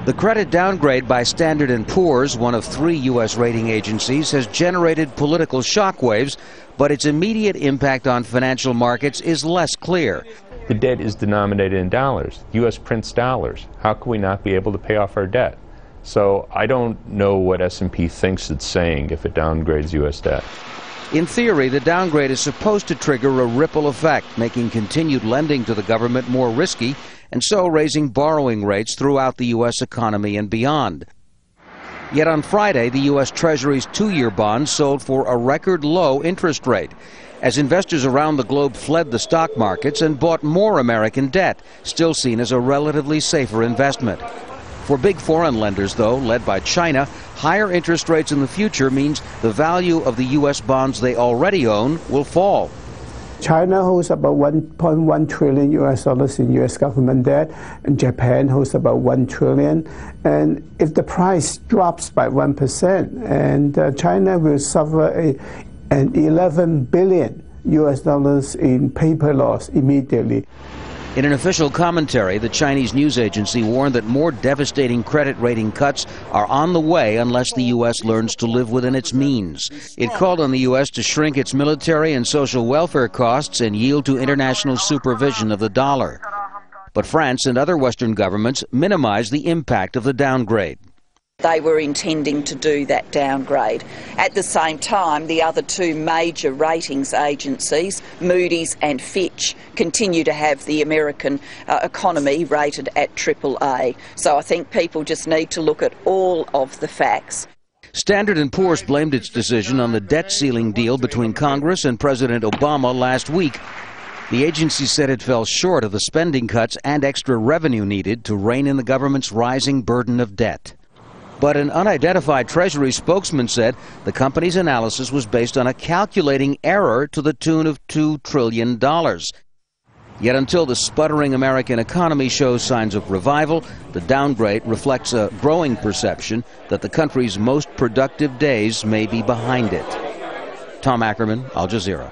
The credit downgrade by Standard & Poor's, one of 3 U.S. rating agencies, has generated political shockwaves, but its immediate impact on financial markets is less clear. The debt is denominated in dollars. The U.S. prints dollars. How can we not be able to pay off our debt? So I don't know what S&P thinks it's saying if it downgrades U.S. debt. In theory, the downgrade is supposed to trigger a ripple effect, making continued lending to the government more risky, and so raising borrowing rates throughout the U.S. economy and beyond. Yet on Friday, the U.S. Treasury's 2-year bond sold for a record low interest rate, as investors around the globe fled the stock markets and bought more American debt, still seen as a relatively safer investment. For big foreign lenders, though, led by China, higher interest rates in the future means the value of the U.S. bonds they already own will fall. China holds about $1.1 trillion in U.S. government debt, and Japan holds about $1 trillion. And if the price drops by 1%, and China will suffer an $11 billion in paper loss immediately. In an official commentary, the Chinese news agency warned that more devastating credit rating cuts are on the way unless the U.S. learns to live within its means. It called on the U.S. to shrink its military and social welfare costs and yield to international supervision of the dollar. But France and other Western governments minimized the impact of the downgrade. They were intending to do that downgrade. At the same time, the other 2 major ratings agencies, Moody's and Fitch, continue to have the American economy rated at AAA. So I think people just need to look at all of the facts. Standard & Poor's blamed its decision on the debt ceiling deal between Congress and President Obama last week. The agency said it fell short of the spending cuts and extra revenue needed to rein in the government's rising burden of debt. But an unidentified Treasury spokesman said the company's analysis was based on a calculating error to the tune of $2 trillion. Yet until the sputtering American economy shows signs of revival, the downgrade reflects a growing perception that the country's most productive days may be behind it. Tom Ackerman, Al Jazeera.